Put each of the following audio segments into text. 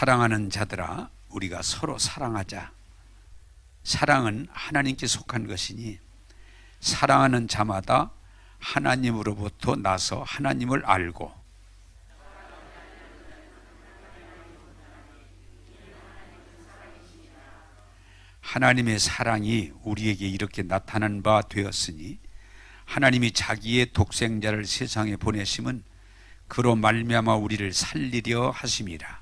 사랑하는 자들아, 우리가 서로 사랑하자. 사랑은 하나님께 속한 것이니 사랑하는 자마다 하나님으로부터 나서 하나님을 알고 하나님의 사랑이 우리에게 이렇게 나타난 바 되었으니 하나님이 자기의 독생자를 세상에 보내심은 그로 말미암아 우리를 살리려 하심이라.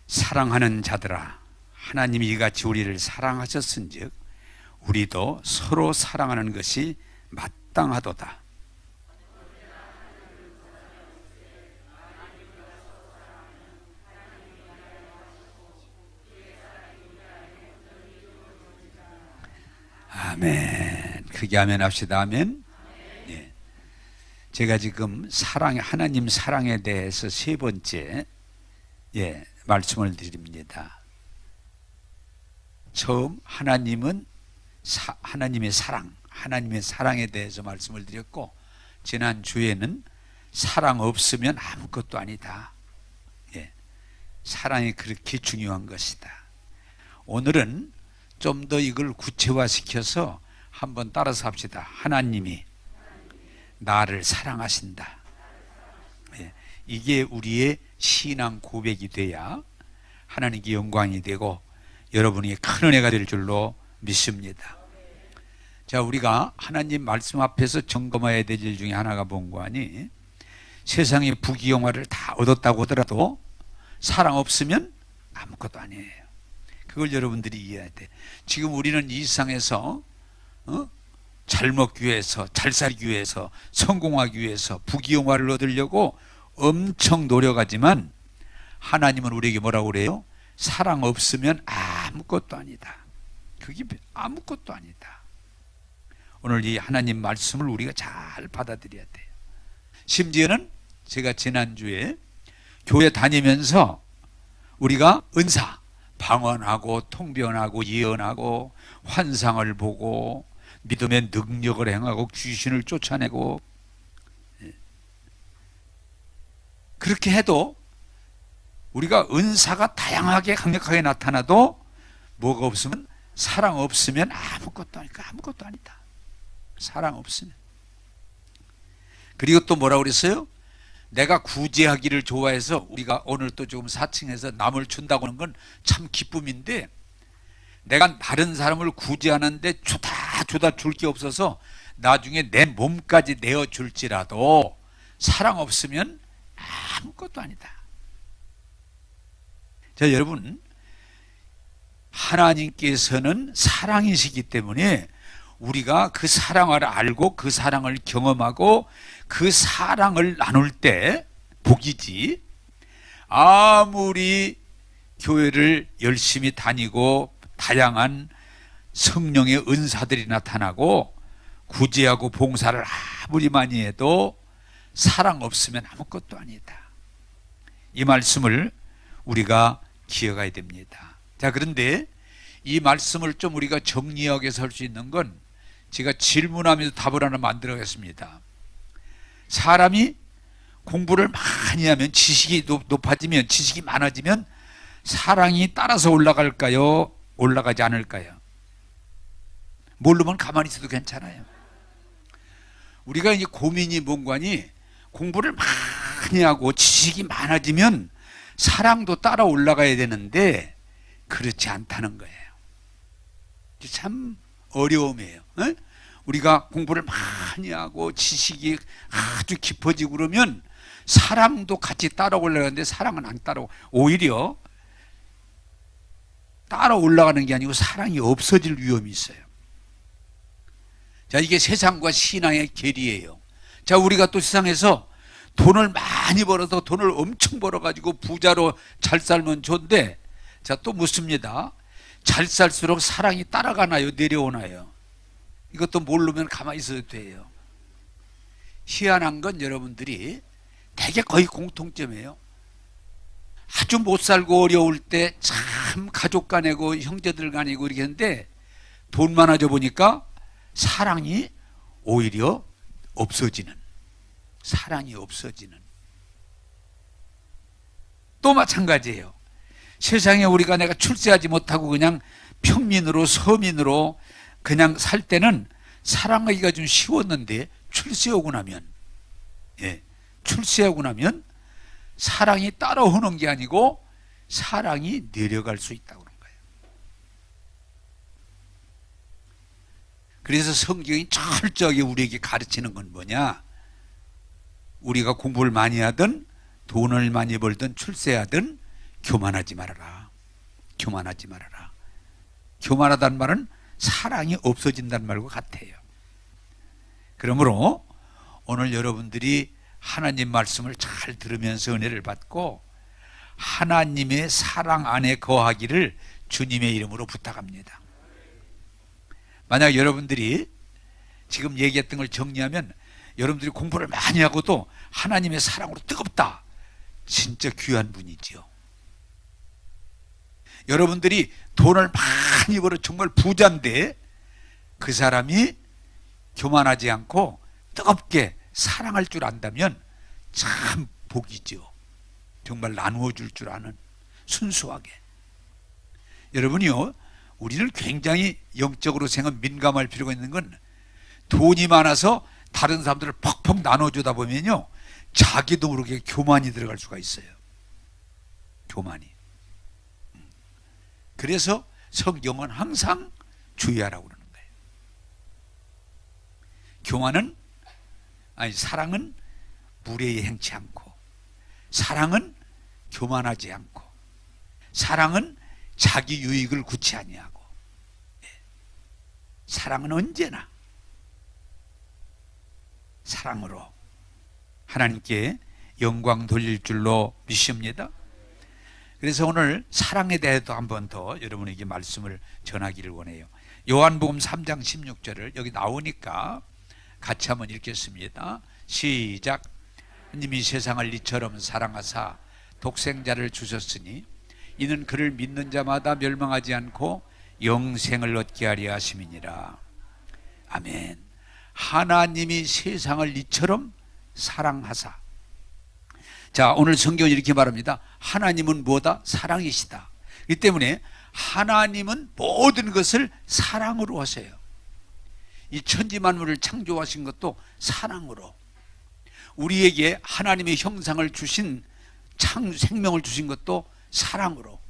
사랑하는 자들아, 하나님이 이같이 우리를 사랑하셨은즉 우리도 서로 사랑하는 것이 마땅하도다. 아멘. 크게 아멘 합시다. 아멘. 예. 제가 지금 하나님 사랑에 대해서 세 번째 말씀을 드립니다. 처음 하나님은 하나님의 사랑에 대해서 말씀을 드렸고, 지난 주에는 사랑 없으면 아무것도 아니다. 사랑이 그렇게 중요한 것이다. 오늘은 좀 더 이걸 구체화시켜서 한번 따라서 합시다. 하나님이 나를 사랑하신다. 이게 우리의 신앙 고백이 돼야 하나님께 영광이 되고 여러분이 큰 은혜가 될 줄로 믿습니다. 자, 우리가 하나님 말씀 앞에서 점검해야 될 일 중에 하나가 뭔가니, 세상의 부귀영화를 다 얻었다고 하더라도 사랑 없으면 아무것도 아니에요. 그걸 여러분들이 이해해야 돼. 지금 우리는 이 세상에서 잘 먹기 위해서, 잘 살기 위해서, 성공하기 위해서 부귀영화를 얻으려고 엄청 노력하지만 하나님은 우리에게 뭐라고 그래요? 사랑 없으면 아무것도 아니다. 그게 아무것도 아니다. 오늘 이 하나님 말씀을 우리가 잘 받아들여야 돼요. 심지어는 제가 지난주에 교회 다니면서 우리가 은사, 방언하고 통변하고 예언하고 환상을 보고 믿음의 능력을 행하고 귀신을 쫓아내고, 그렇게 해도 우리가 은사가 다양하게 강력하게 나타나도 뭐가 없으면, 사랑 없으면 아무것도 아니까 아무것도 아니다. 사랑 없으면. 그리고 또 뭐라고 그랬어요? 내가 구제하기를 좋아해서, 우리가 오늘 또 조금 사칭해서 남을 준다고 하는 건 참 기쁨인데, 내가 다른 사람을 구제하는데 주다 줄 게 없어서 나중에 내 몸까지 내어줄지라도 사랑 없으면 아무것도 아니다. 자, 여러분, 하나님께서는 사랑이시기 때문에 우리가 그 사랑을 알고 그 사랑을 경험하고 그 사랑을 나눌 때 복이지, 아무리 교회를 열심히 다니고 다양한 성령의 은사들이 나타나고 구제하고 봉사를 아무리 많이 해도 사랑 없으면 아무것도 아니다. 이 말씀을 우리가 기억해야 됩니다. 자, 그런데 이 말씀을 좀 우리가 정리하게 해서 할 수 있는 건, 제가 질문하면서 답을 하나 만들어겠습니다. 사람이 공부를 많이 하면, 지식이 높아지면, 지식이 많아지면 사랑이 따라서 올라갈까요? 올라가지 않을까요? 모르면 가만히 있어도 괜찮아요. 우리가 이제 고민이 뭔가니, 공부를 많이 하고 지식이 많아지면 사랑도 따라 올라가야 되는데 그렇지 않다는 거예요. 참 어려움이에요. 우리가 공부를 많이 하고 지식이 아주 깊어지고 그러면 사랑도 같이 따라 올라가는데 사랑은 안 따라, 오히려 따라 올라가는 게 아니고 사랑이 없어질 위험이 있어요. 자, 이게 세상과 신앙의 괴리예요. 자, 우리가 또 세상에서 돈을 많이 벌어서, 돈을 엄청 벌어가지고 부자로 잘 살면 좋은데, 자, 또 묻습니다. 잘 살수록 사랑이 따라가나요? 내려오나요? 이것도 모르면 가만히 있어도 돼요. 희한한 건 여러분들이 되게 거의 공통점이에요. 아주 못 살고 어려울 때 참 가족 간이고 형제들 간이고 이렇게 했는데, 돈 많아져 보니까 사랑이 오히려 없어지는, 사랑이 없어지는. 또 마찬가지예요. 세상에 우리가 내가 출세하지 못하고 그냥 평민으로 서민으로 그냥 살 때는 사랑하기가 좀 쉬웠는데 출세하고 나면, 출세하고 나면 사랑이 따라오는 게 아니고 사랑이 내려갈 수 있다고 그런 거예요. 그래서 성경이 철저하게 우리에게 가르치는 건 뭐냐? 우리가 공부를 많이 하든 돈을 많이 벌든 출세하든 교만하지 말아라. 교만하지 말아라. 교만하다는 말은 사랑이 없어진다는 말과 같아요. 그러므로 오늘 여러분들이 하나님 말씀을 잘 들으면서 은혜를 받고 하나님의 사랑 안에 거하기를 주님의 이름으로 부탁합니다. 만약 여러분들이 지금 얘기했던 걸 정리하면 여러분들이 공부를 많이 하고도 하나님의 사랑으로 뜨겁다. 진짜 귀한 분이지요. 여러분들이 돈을 많이 벌어 정말 부자인데 그 사람이 교만하지 않고 뜨겁게 사랑할 줄 안다면 참 복이죠. 정말 나누어 줄 줄 아는, 순수하게. 여러분이요, 우리는 굉장히 영적으로 생각 민감할 필요가 있는 건 돈이 많아서 다른 사람들을 퍽퍽 나눠주다 보면요 자기도 모르게 교만이 들어갈 수가 있어요. 교만이. 그래서 성경은 항상 주의하라고 그러는 거예요. 교만은, 아니 사랑은 무례히 행치 않고, 사랑은 교만하지 않고, 사랑은 자기 유익을 구치 아니하고, 사랑은 언제나 사랑으로 하나님께 영광 돌릴 줄로 믿습니다. 그래서 오늘 사랑에 대해서 한 번 더 여러분에게 말씀을 전하기를 원해요. 요한복음 3장 16절을 여기 나오니까 같이 한번 읽겠습니다. 시작. 하나님이 세상을 이처럼 사랑하사 독생자를 주셨으니 이는 그를 믿는 자마다 멸망하지 않고 영생을 얻게 하려 하심이니라. 아멘. 하나님이 세상을 이처럼 사랑하사. 자, 오늘 성경은 이렇게 말합니다. 하나님은 뭐다? 사랑이시다. 이 때문에 하나님은 모든 것을 사랑으로 하세요. 이 천지 만물을 창조하신 것도 사랑으로, 우리에게 하나님의 형상을 주신 생명을 주신 것도 사랑으로.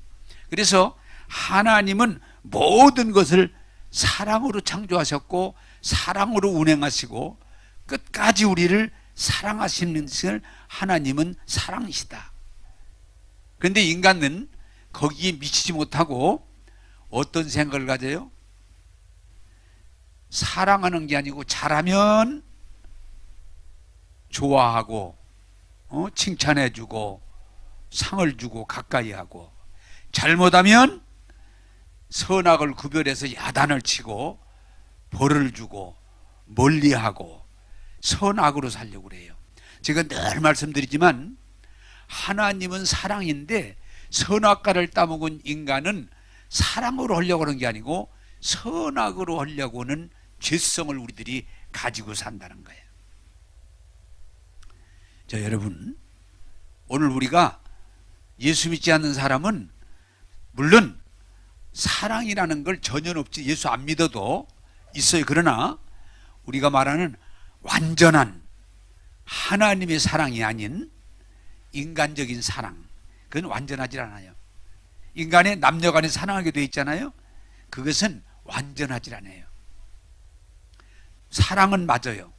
그래서 하나님은 모든 것을 사랑으로 창조하셨고 사랑으로 운행하시고 끝까지 우리를 사랑하시는 것을 하나님은 사랑이시다. 그런데 인간은 거기에 미치지 못하고 어떤 생각을 가져요? 사랑하는 게 아니고 잘하면 좋아하고 칭찬해주고 상을 주고 가까이 하고, 잘못하면 선악을 구별해서 야단을 치고 벌을 주고 멀리하고 선악으로 살려고 그래요. 제가 늘 말씀드리지만 하나님은 사랑인데 선악과를 따먹은 인간은 사랑으로 하려고 하는 게 아니고 선악으로 하려고 하는 죄성을 우리들이 가지고 산다는 거예요. 자, 여러분, 오늘 우리가 예수 믿지 않는 사람은 물론 사랑이라는 걸 전혀 없지, 예수 안 믿어도 있어요. 그러나 우리가 말하는 완전한 하나님의 사랑이 아닌 인간적인 사랑, 그건 완전하지 않아요. 인간의 남녀 간에 사랑하게 되어 있잖아요. 그것은 완전하지 않아요. 사랑은 맞아요.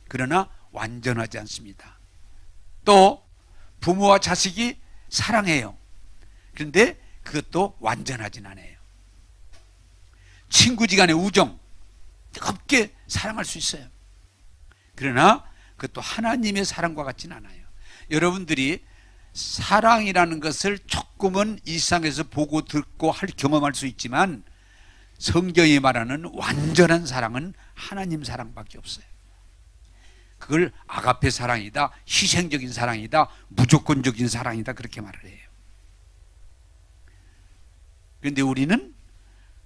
그러나 완전하지 않습니다. 또 부모와 자식이 사랑해요. 그런데 그것도 완전하진 않아요. 친구지간의 우정, 뜨겁게 사랑할 수 있어요. 그러나 그것도 하나님의 사랑과 같지는 않아요. 여러분들이 사랑이라는 것을 조금은 일상에서 보고 듣고 경험할 수 있지만 성경이 말하는 완전한 사랑은 하나님 사랑밖에 없어요. 그걸 아가페 사랑이다, 희생적인 사랑이다, 무조건적인 사랑이다, 그렇게 말을 해요. 그런데 우리는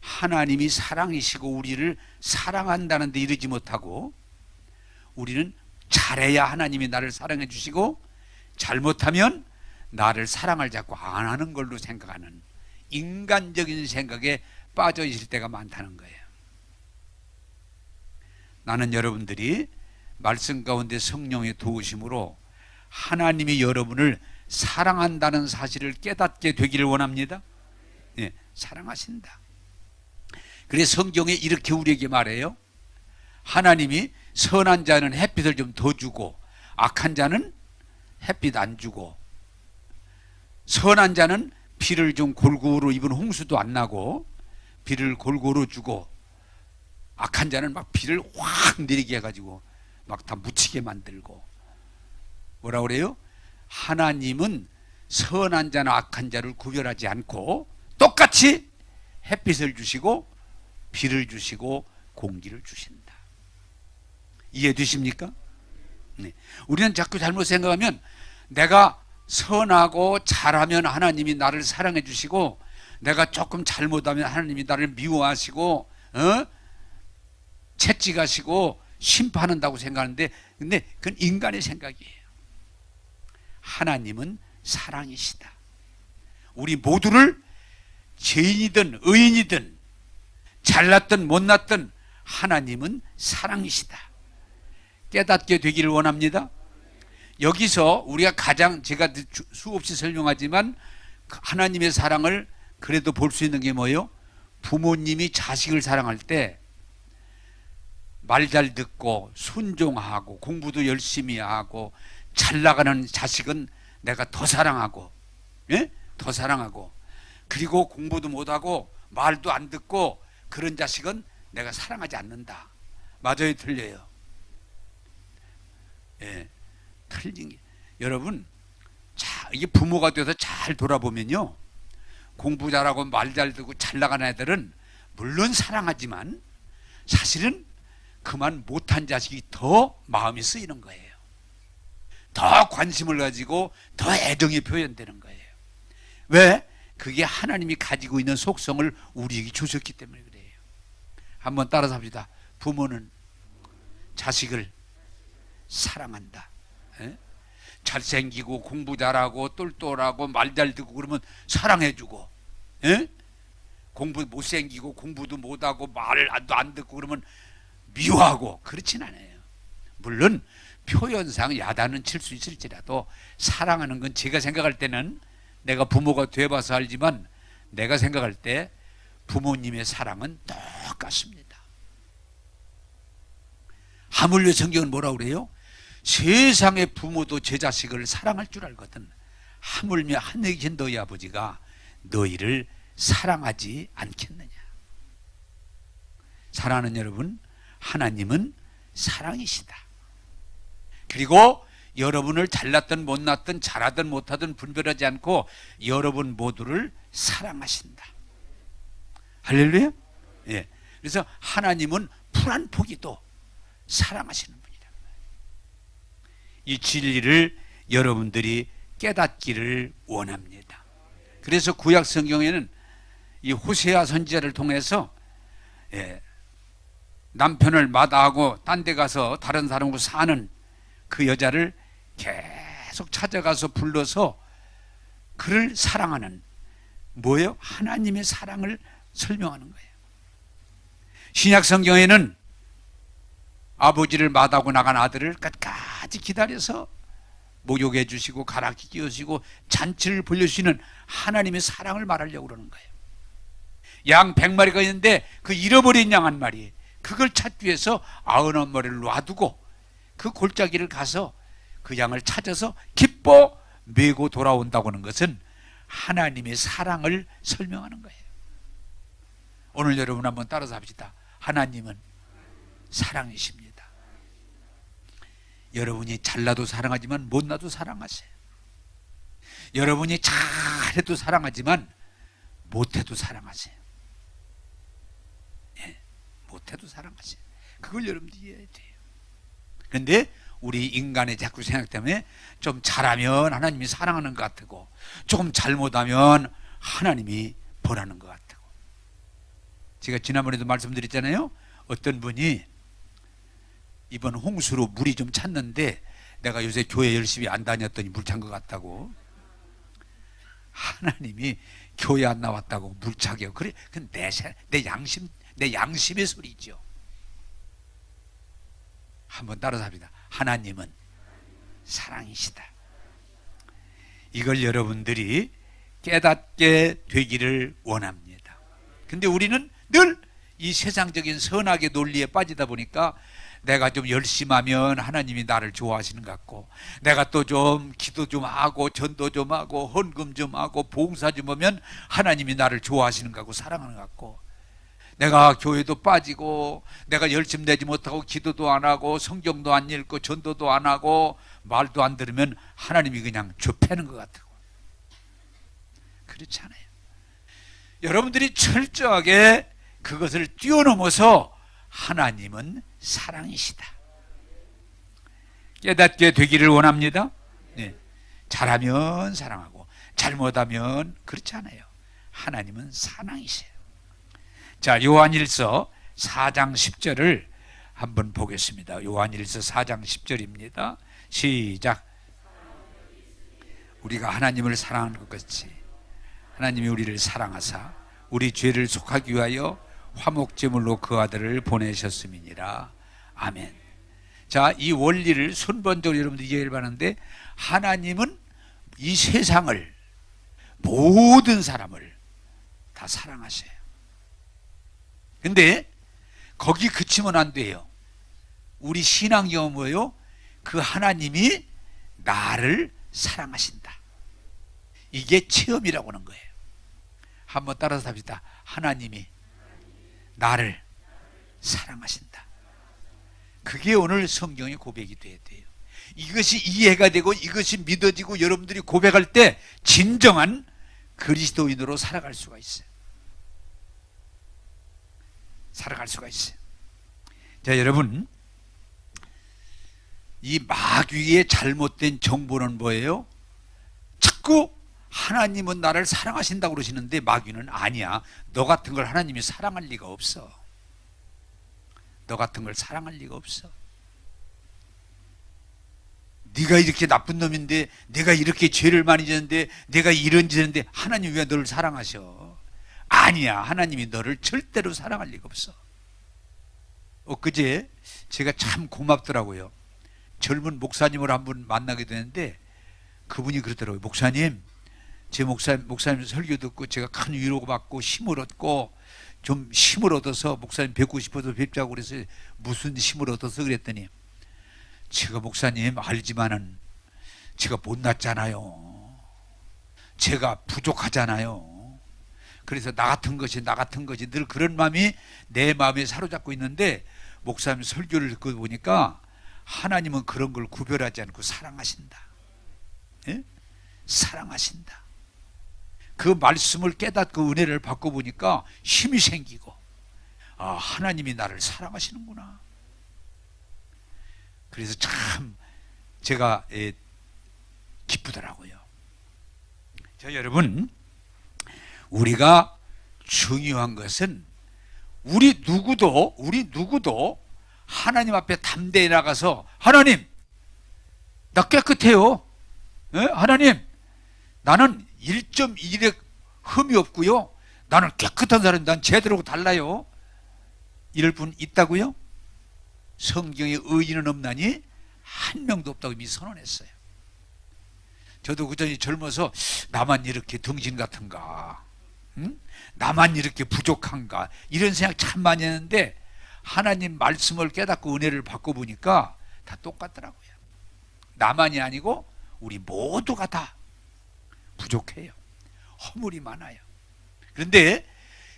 하나님이 사랑이시고 우리를 사랑한다는데 이르지 못하고, 우리는 잘해야 하나님이 나를 사랑해 주시고 잘못하면 나를 사랑을 자꾸 안 하는 걸로 생각하는 인간적인 생각에 빠져 있을 때가 많다는 거예요. 나는 여러분들이 말씀 가운데 성령의 도우심으로 하나님이 여러분을 사랑한다는 사실을 깨닫게 되기를 원합니다. 예, 사랑하신다. 그래서 성경에 이렇게 우리에게 말해요. 하나님이 선한 자는 햇빛을 좀 더 주고 악한 자는 햇빛 안 주고, 선한 자는 비를 좀 골고루, 이번 홍수도 안 나고 비를 골고루 주고, 악한 자는 막 비를 확 내리게 해가지고 막 다 묻히게 만들고. 뭐라 그래요? 하나님은 선한 자나 악한 자를 구별하지 않고 똑같이 햇빛을 주시고 비를 주시고 공기를 주신다. 이해되십니까? 네. 우리는 자꾸 잘못 생각하면 내가 선하고 잘하면 하나님이 나를 사랑해 주시고, 내가 조금 잘못하면 하나님이 나를 미워하시고 채찍하시고 심판한다고 생각하는데, 근데 그건 인간의 생각이에요. 하나님은 사랑이시다. 우리 모두를 죄인이든 의인이든 잘났든 못났든 하나님은 사랑이시다. 깨닫게 되기를 원합니다. 여기서 우리가 가장, 제가 수없이 설명하지만 하나님의 사랑을 그래도 볼 수 있는 게 뭐예요? 부모님이 자식을 사랑할 때 말 잘 듣고 순종하고 공부도 열심히 하고 잘 나가는 자식은 내가 더 사랑하고, 예? 더 사랑하고, 그리고 공부도 못하고 말도 안 듣고 그런 자식은 내가 사랑하지 않는다. 맞아요, 틀려요? 예, 틀린 게, 여러분, 자, 이게 부모가 돼서 잘 돌아보면요, 공부 잘하고 말 잘 듣고 잘 나가는 애들은 물론 사랑하지만 사실은 그만 못한 자식이 더 마음이 쓰이는 거예요. 더 관심을 가지고 더 애정이 표현되는 거예요. 왜? 그게 하나님이 가지고 있는 속성을 우리에게 주셨기 때문에 그래요. 한번 따라서 합시다. 부모는 자식을 사랑한다. 에? 잘생기고 공부 잘하고 똘똘하고 말 잘 듣고 그러면 사랑해주고, 에? 공부 못생기고 공부도 못하고 말도 안 듣고 그러면 미워하고, 그렇진 않아요. 물론 표현상 야단은 칠 수 있을지라도 사랑하는 건, 제가 생각할 때는, 내가 부모가 돼봐서 알지만 내가 생각할 때 부모님의 사랑은 똑같습니다. 하물며 성경은 뭐라고 그래요? 세상의 부모도 제 자식을 사랑할 줄 알거든. 하물며 하늘에 계신 너희 아버지가 너희를 사랑하지 않겠느냐. 사랑하는 여러분, 하나님은 사랑이시다. 그리고 여러분을 잘났든 못났든 잘하든 못하든 분별하지 않고 여러분 모두를 사랑하신다. 할렐루야. 예. 그래서 하나님은 풀 한 포기도 사랑하시는 분이다. 이 진리를 여러분들이 깨닫기를 원합니다. 그래서 구약 성경에는 이 호세아 선지자를 통해서, 예, 남편을 마다하고 딴 데 가서 다른 사람하고 사는 그 여자를 계속 찾아가서 불러서 그를 사랑하는, 뭐예요? 하나님의 사랑을 설명하는 거예요. 신약 성경에는 아버지를 마다하고 나간 아들을 끝까지 기다려서 목욕해 주시고 가락지 끼우시고 잔치를 벌려주시는 하나님의 사랑을 말하려고 그러는 거예요. 양 100마리가 있는데 그 잃어버린 양 한 마리, 그걸 찾기 위해서 99마리를 놔두고 그 골짜기를 가서 그 양을 찾아서 기뻐 메고 돌아온다고 하는 것은 하나님의 사랑을 설명하는 거예요. 오늘 여러분 한번 따라서 합시다. 하나님은 사랑이십니다. 여러분이 잘나도 사랑하지만 못나도 사랑하세요. 여러분이 잘해도 사랑하지만 못해도 사랑하세요. 예, 못해도 사랑하세요. 그걸 여러분들이 이해해야 돼요. 그런데 우리 인간의 자꾸 생각 때문에 좀 잘하면 하나님이 사랑하는 것 같고 조금 잘못하면 하나님이 벌하는 것 같고, 제가 지난번에도 말씀드렸잖아요. 어떤 분이 이번 홍수로 물이 좀 찼는데 내가 요새 교회 열심히 안 다녔더니 물 찬 것 같다고. 하나님이 교회 안 나왔다고 물 차게요. 그래, 그건 내 양심의 소리죠. 한번 따라서 합니다. 하나님은 사랑이시다. 이걸 여러분들이 깨닫게 되기를 원합니다. 근데 우리는 늘 이 세상적인 선악의 논리에 빠지다 보니까 내가 좀 열심히 하면 하나님이 나를 좋아하시는 것 같고, 내가 또 좀 기도 좀 하고 전도 좀 하고 헌금 좀 하고 봉사 좀 하면 하나님이 나를 좋아하시는 것 같고 사랑하는 것 같고, 내가 교회도 빠지고 내가 열심히 내지 못하고 기도도 안 하고 성경도 안 읽고 전도도 안 하고 말도 안 들으면 하나님이 그냥 좁혀는 것 같고, 그렇지 않아요. 여러분들이 철저하게 그것을 뛰어넘어서 하나님은 사랑이시다 깨닫게 되기를 원합니다. 네. 잘하면 사랑하고 잘못하면 그렇지 않아요. 하나님은 사랑이세요. 자, 요한일서 4장 10절을 한번 보겠습니다. 요한일서 4장 10절입니다. 시작. 우리가 하나님을 사랑하는 것 같이 하나님이 우리를 사랑하사 우리 죄를 속하기 위하여 화목제물로 그 아들을 보내셨음이니라. 아멘. 자, 이 원리를 순번적으로 여러분들 이해를 하는데, 하나님은 이 세상을, 모든 사람을 다 사랑하셔요. 근데 거기 그치면 안 돼요. 우리 신앙경험은 뭐예요? 그 하나님이 나를 사랑하신다. 이게 체험이라고 하는 거예요. 한번 따라서 합시다. 하나님이 나를 사랑하신다. 그게 오늘 성경의 고백이 돼야 돼요. 이것이 이해가 되고 이것이 믿어지고 여러분들이 고백할 때 진정한 그리스도인으로 살아갈 수가 있어요. 살아갈 수가 있어요. 자, 여러분, 이 마귀의 잘못된 정보는 뭐예요? 자꾸 하나님은 나를 사랑하신다고 그러시는데 마귀는 아니야. 너 같은 걸 하나님이 사랑할 리가 없어. 너 같은 걸 사랑할 리가 없어. 네가 이렇게 나쁜 놈인데, 내가 이렇게 죄를 많이 지었는데, 내가 이런 짓을 했는데 하나님 왜 너를 사랑하셔? 아니야. 하나님이 너를 절대로 사랑할 리가 없어. 엊그제 제가 참 고맙더라고요. 젊은 목사님을 한 분 만나게 되는데 그분이 그러더라고요. 목사님, 제 목사님 설교 듣고 제가 큰 위로가 받고 힘을 얻고, 좀 힘을 얻어서 목사님 뵙고 싶어서 뵙자고 그래서 무슨 힘을 얻어서 그랬더니, 제가 목사님 알지만은 제가 못났잖아요. 제가 부족하잖아요. 그래서 나 같은 것이 늘 그런 마음이 내 마음에 사로잡고 있는데, 목사님 설교를 듣고 보니까 하나님은 그런 걸 구별하지 않고 사랑하신다. 예? 사랑하신다. 그 말씀을 깨닫고 은혜를 받고 보니까 힘이 생기고, 아, 하나님이 나를 사랑하시는구나. 그래서 참 제가 기쁘더라고요. 자, 여러분, 우리가 중요한 것은 우리 누구도 하나님 앞에 담대히 나가서, 하나님, 나 깨끗해요. 예? 하나님, 나는 1.1의 흠이 없고요. 나는 깨끗한 사람이, 난 제대로 달라요. 이럴 분 있다고요? 성경에 의인은 없나니 한 명도 없다고 이미 선언했어요. 저도 그전에 젊어서 나만 이렇게 등신 같은가, 응? 나만 이렇게 부족한가, 이런 생각 참 많이 했는데 하나님 말씀을 깨닫고 은혜를 받고 보니까 다 똑같더라고요. 나만이 아니고 우리 모두가 다 부족해요. 허물이 많아요. 그런데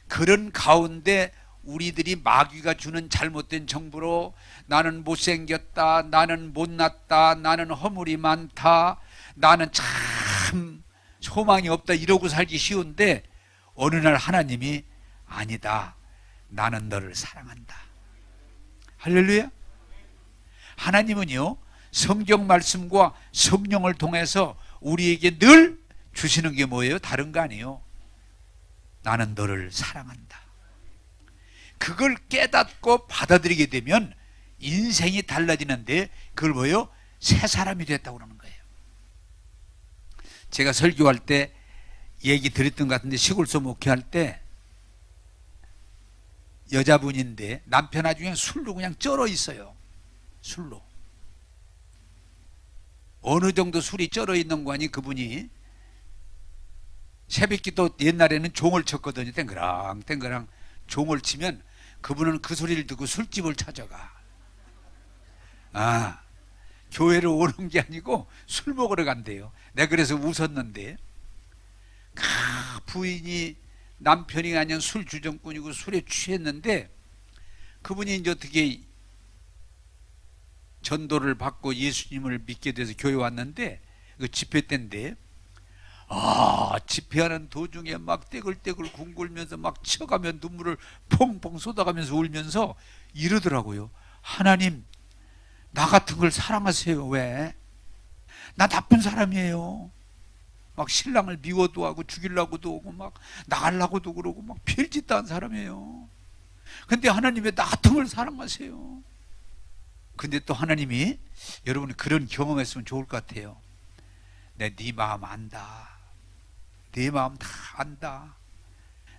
그런 가운데 우리들이 마귀가 주는 잘못된 정보로 나는 못생겼다, 나는 못났다, 나는 허물이 많다, 나는 참 소망이 없다, 이러고 살기 쉬운데, 어느 날 하나님이 아니다, 나는 너를 사랑한다. 할렐루야. 하나님은요, 성경 말씀과 성령을 통해서 우리에게 늘 주시는 게 뭐예요? 다른 거 아니에요. 나는 너를 사랑한다. 그걸 깨닫고 받아들이게 되면 인생이 달라지는데 그걸 뭐예요? 새 사람이 됐다고 그러는 거예요. 제가 설교할 때 얘기 드렸던 것 같은데, 시골서 목회할 때 여자분인데 남편 아주 그냥 술로 그냥 쩔어 있어요. 술로. 어느 정도 술이 쩔어 있는 거 아니, 그분이 새벽기도 옛날에는 종을 쳤거든요. 땡그랑 땡그랑 종을 치면 그분은 그 소리를 듣고 술집을 찾아가. 아, 교회를 오는 게 아니고 술 먹으러 간대요. 내가 그래서 웃었는데, 부인이 남편이 아니면 술 주정꾼이고 술에 취했는데, 그분이 이제 어떻게 전도를 받고 예수님을 믿게 돼서 교회 왔는데, 그 집회 때인데, 집회하는 도중에 막 떼글떼글 궁굴면서 막 쳐가며 눈물을 퐁퐁 쏟아가면서 울면서 이러더라고요. 하나님, 나 같은 걸 사랑하세요. 왜? 나 나쁜 사람이에요. 막 신랑을 미워도 하고 죽이려고도 하고 막 나가려고도 그러고 막 별짓도 한 사람이에요. 근데 하나님 왜 나 같은 걸 사랑하세요? 근데 또 하나님이, 여러분이 그런 경험했으면 좋을 것 같아요. 네 마음 안다. 내 마음 다 안다.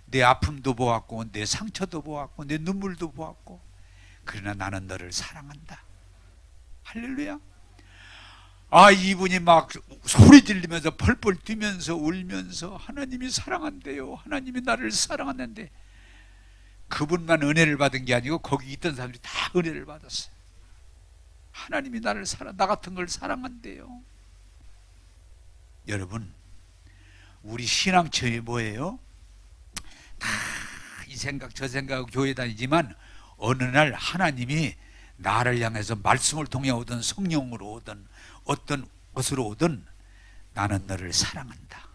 내 아픔도 보았고 내 상처도 보았고 내 눈물도 보았고, 그러나 나는 너를 사랑한다. 할렐루야. 이분이 막 소리 지르면서 펄펄 뛰면서 울면서 하나님이 사랑한대요. 하나님이 나를 사랑하는데, 그분만 은혜를 받은 게 아니고 거기 있던 사람들이 다 은혜를 받았어요. 하나님이 나를 나 같은 걸 사랑한대요. 여러분, 우리 신앙 체험이 뭐예요? 다 이 생각 저 생각하고 교회 다니지만 어느 날 하나님이 나를 향해서 말씀을 통해 오든 성령으로 오든 어떤 것으로 오든 나는 너를 사랑한다.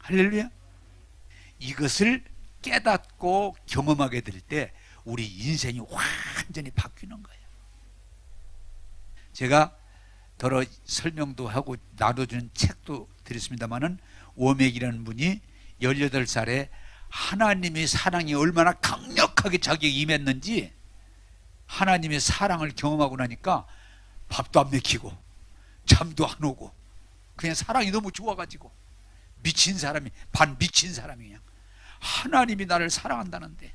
할렐루야. 이것을 깨닫고 경험하게 될 때 우리 인생이 완전히 바뀌는 거예요. 제가 더러 설명도 하고 나눠주는 책도 드렸습니다마는, 오맥이라는 분이 18살에 하나님의 사랑이 얼마나 강력하게 자기에게 임했는지, 하나님의 사랑을 경험하고 나니까 밥도 안 먹히고 잠도 안 오고 그냥 사랑이 너무 좋아가지고 미친 사람이, 반 미친 사람이 그냥 하나님이 나를 사랑한다는데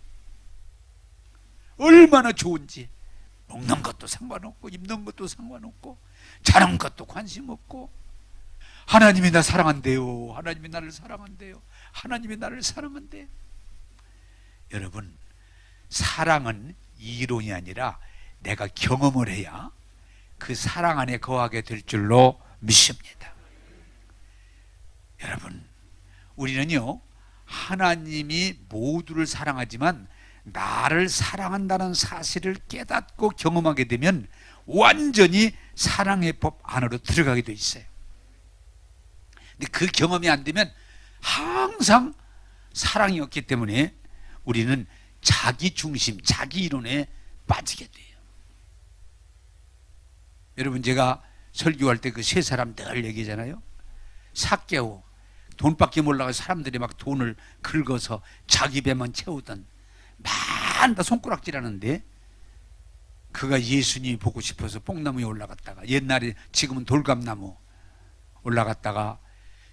얼마나 좋은지, 먹는 것도 상관없고 입는 것도 상관없고 자는 것도 관심 없고, 하나님이 나 사랑한대요. 하나님이 나를 사랑한대요. 하나님이 나를 사랑한대요. 여러분, 사랑은 이론이 아니라 내가 경험을 해야 그 사랑 안에 거하게 될 줄로 믿습니다. 여러분, 우리는요, 하나님이 모두를 사랑하지만 나를 사랑한다는 사실을 깨닫고 경험하게 되면 완전히 사랑의 법 안으로 들어가게 돼 있어요. 근데 그 경험이 안 되면 항상 사랑이 없기 때문에 우리는 자기 중심, 자기 이론에 빠지게 돼요. 여러분, 제가 설교할 때 그 세 사람 늘 얘기잖아요. 삭개오, 돈밖에 몰라서 사람들이 막 돈을 긁어서 자기 배만 채우던, 만다 손가락질하는데, 그가 예수님이 보고 싶어서 뽕나무에 올라갔다가, 옛날에 지금은 돌감나무 올라갔다가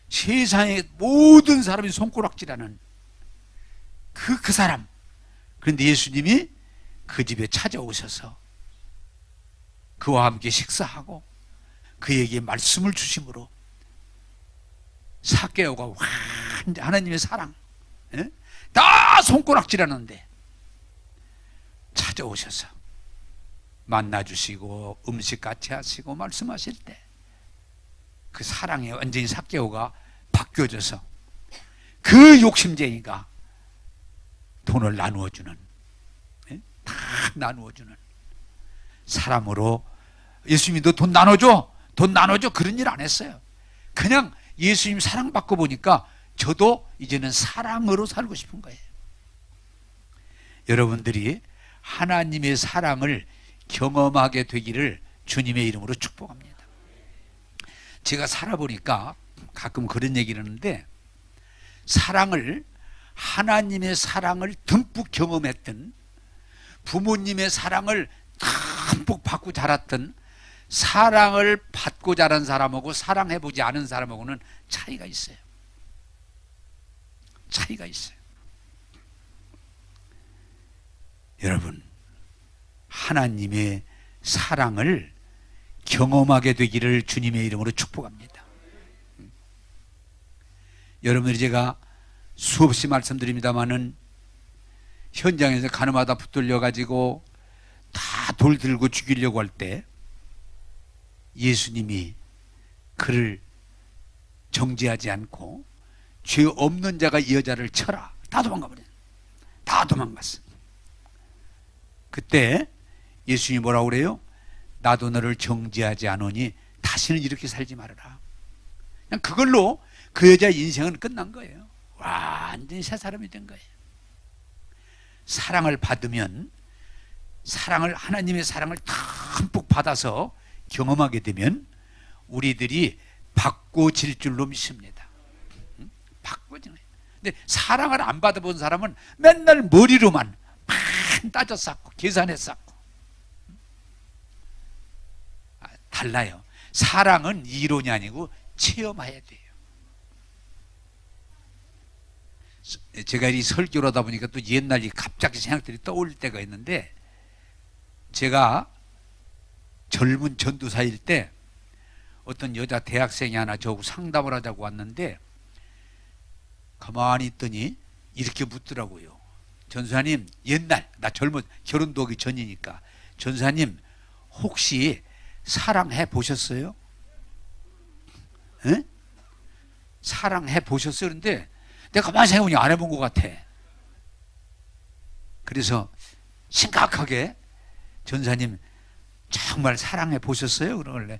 세상의 모든 사람이 손가락질하는 그 사람. 그런데 예수님이 그 집에 찾아오셔서 그와 함께 식사하고 그에게 말씀을 주심으로 삭개오가 완전 하나님의 사랑, 다 손가락질하는데 찾아오셔서 만나주시고 음식 같이 하시고 말씀하실 때 그 사랑에 완전히 삭개오가 바뀌어져서 그 욕심쟁이가 돈을 나누어주는, 다 나누어주는 사람으로, 예수님이 너 돈 나눠줘, 돈 나눠줘, 그런 일 안 했어요. 그냥 예수님 사랑받고 보니까 저도 이제는 사랑으로 살고 싶은 거예요. 여러분들이 하나님의 사랑을 경험하게 되기를 주님의 이름으로 축복합니다. 제가 살아보니까 가끔 그런 얘기를 하는데, 하나님의 사랑을 듬뿍 경험했던 부모님의 사랑을 듬뿍 받고 자랐던, 사랑을 받고 자란 사람하고 사랑해보지 않은 사람하고는 차이가 있어요. 차이가 있어요. 여러분, 하나님의 사랑을 경험하게 되기를 주님의 이름으로 축복합니다. 여러분들이 제가 수없이 말씀드립니다마는 현장에서 가늠하다 붙들려 가지고 다 돌 들고 죽이려고 할 때 예수님이 그를 정죄하지 않고 죄 없는 자가 이 여자를 쳐라, 다 도망가 버려요. 다 도망갔어. 그때 예수님이 뭐라고 그래요? 나도 너를 정죄하지 않으니 다시는 이렇게 살지 말아라. 그냥 그걸로 그 여자의 인생은 끝난 거예요. 완전히 새 사람이 된 거예요. 사랑을 받으면, 하나님의 사랑을 듬뿍 받아서 경험하게 되면 우리들이 바꿔질 줄로 믿습니다. 바꿔지는 거예요. 근데 사랑을 안 받아본 사람은 맨날 머리로만 따져 쌓고 계산해 쌓고. 달라요. 사랑은 이론이 아니고 체험해야 돼요. 제가 이 설교를 하다 보니까 또 옛날이 갑자기 생각들이 떠올 때가 있는데, 제가 젊은 전도사일 때 어떤 여자 대학생이 하나 저하고 상담을 하자고 왔는데, 가만히 있더니 이렇게 묻더라고요. 전사님, 옛날 나 젊은 결혼도 하기 전이니까, 전사님 혹시 사랑해 보셨어요? 에? 사랑해 보셨어요? 그런데 내가 가만히 생각해보니 안 해본 것 같아. 그래서 심각하게, 전사님 정말 사랑해 보셨어요? 그러길래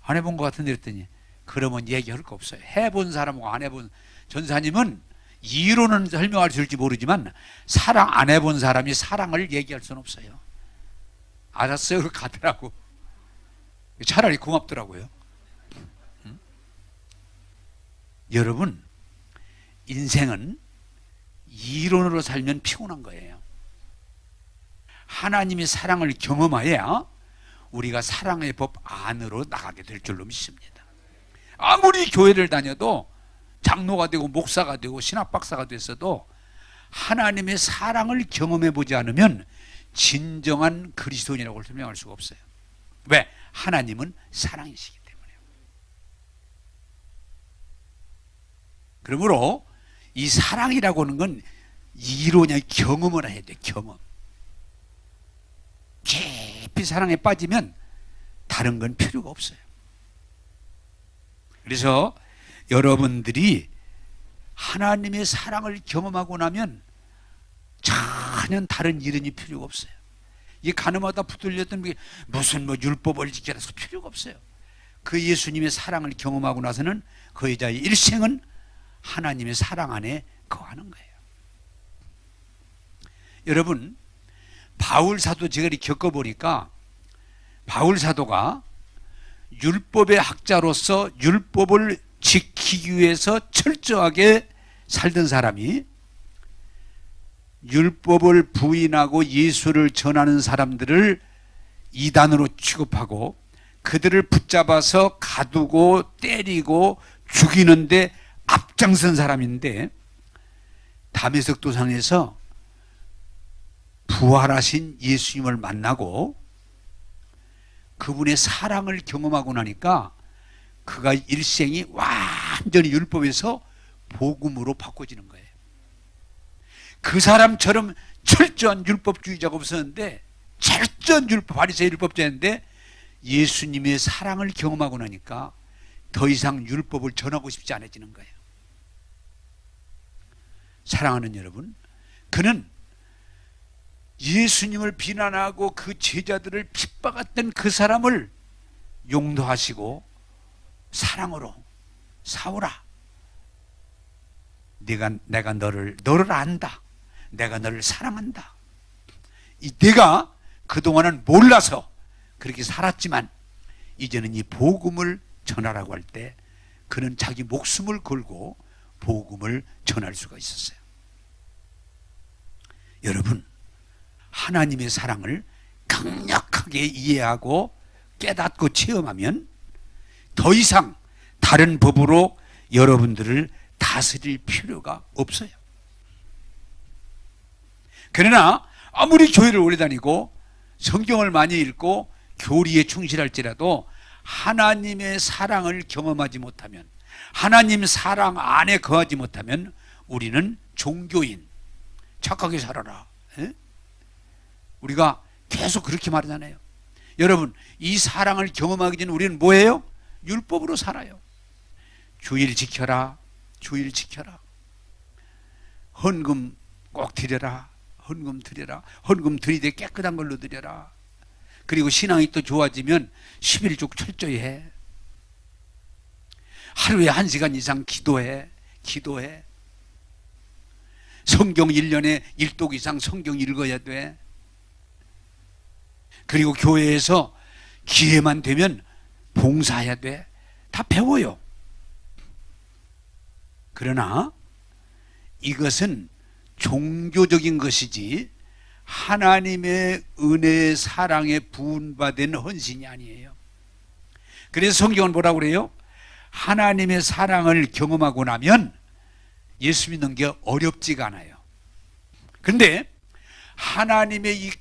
안 해본 것 같은데, 그랬더니 그러면 얘기할 거 없어요. 해본 사람하고 안 해본, 전사님은 이론은 설명할 수 있을지 모르지만 사랑 안 해본 사람이 사랑을 얘기할 수는 없어요. 알았어요? 가더라고. 차라리 고맙더라고요. 여러분, 인생은 이론으로 살면 피곤한 거예요. 하나님의 사랑을 경험해야 우리가 사랑의 법 안으로 나가게 될 줄로 믿습니다. 아무리 교회를 다녀도, 장로가 되고 목사가 되고 신학박사가 됐어도 하나님의 사랑을 경험해 보지 않으면 진정한 그리스도인이라고 설명할 수가 없어요. 왜? 하나님은 사랑이시기 때문에요. 그러므로 이 사랑이라고 하는 건 이론이 아니라 경험을 해야 돼. 경험. 깊이 사랑에 빠지면 다른 건 필요가 없어요. 그래서 여러분들이 하나님의 사랑을 경험하고 나면 전혀 다른 이론이 필요가 없어요. 이 가늠하다 붙들렸던 게 무슨 율법을 지켜라 필요가 없어요. 그 예수님의 사랑을 경험하고 나서는 그 여자의 일생은 하나님의 사랑 안에 거하는 거예요. 여러분, 바울 사도 제가 이렇게 겪어보니까, 바울 사도가 율법의 학자로서 율법을 지키기 위해서 철저하게 살던 사람이 율법을 부인하고 예수를 전하는 사람들을 이단으로 취급하고 그들을 붙잡아서 가두고 때리고 죽이는데 앞장선 사람인데, 다메섹 도상에서 부활하신 예수님을 만나고 그분의 사랑을 경험하고 나니까 그가 일생이 완전히 율법에서 복음으로 바꿔지는 거예요. 그 사람처럼 철저한 율법주의자가 없었는데, 철저한 바리새인 율법자인데 예수님의 사랑을 경험하고 나니까 더 이상 율법을 전하고 싶지 않아지는 거예요. 사랑하는 여러분, 그는 예수님을 비난하고 그 제자들을 핍박했던 그 사람을 용서하시고 사랑으로, 사울아, 내가 너를 안다. 내가 너를 사랑한다. 내가 그동안은 몰라서 그렇게 살았지만 이제는 이 복음을 전하라고 할 때 그는 자기 목숨을 걸고 복음을 전할 수가 있었어요. 여러분, 하나님의 사랑을 강력하게 이해하고 깨닫고 체험하면 더 이상 다른 법으로 여러분들을 다스릴 필요가 없어요. 그러나 아무리 교회를 오래 다니고 성경을 많이 읽고 교리에 충실할지라도 하나님의 사랑을 경험하지 못하면, 하나님 사랑 안에 거하지 못하면 우리는 종교인, 착하게 살아라. 에? 우리가 계속 그렇게 말하잖아요. 여러분, 이 사랑을 경험하기 전에 우리는 뭐예요? 율법으로 살아요. 주일 지켜라, 주일 지켜라. 헌금 꼭 드려라, 헌금 드려라. 헌금 드리되 깨끗한 걸로 드려라. 그리고 신앙이 또 좋아지면 11조 철저히 해. 하루에 1시간 이상 기도해. 성경 1년에 1독 이상 성경 읽어야 돼. 그리고 교회에서 기회만 되면 봉사해야 돼. 다 배워요. 그러나 이것은 종교적인 것이지 하나님의 은혜의 사랑에 부은받은 헌신이 아니에요. 그래서 성경은 뭐라고 그래요? 하나님의 사랑을 경험하고 나면 예수 믿는 게 어렵지가 않아요. 그런데 하나님의 이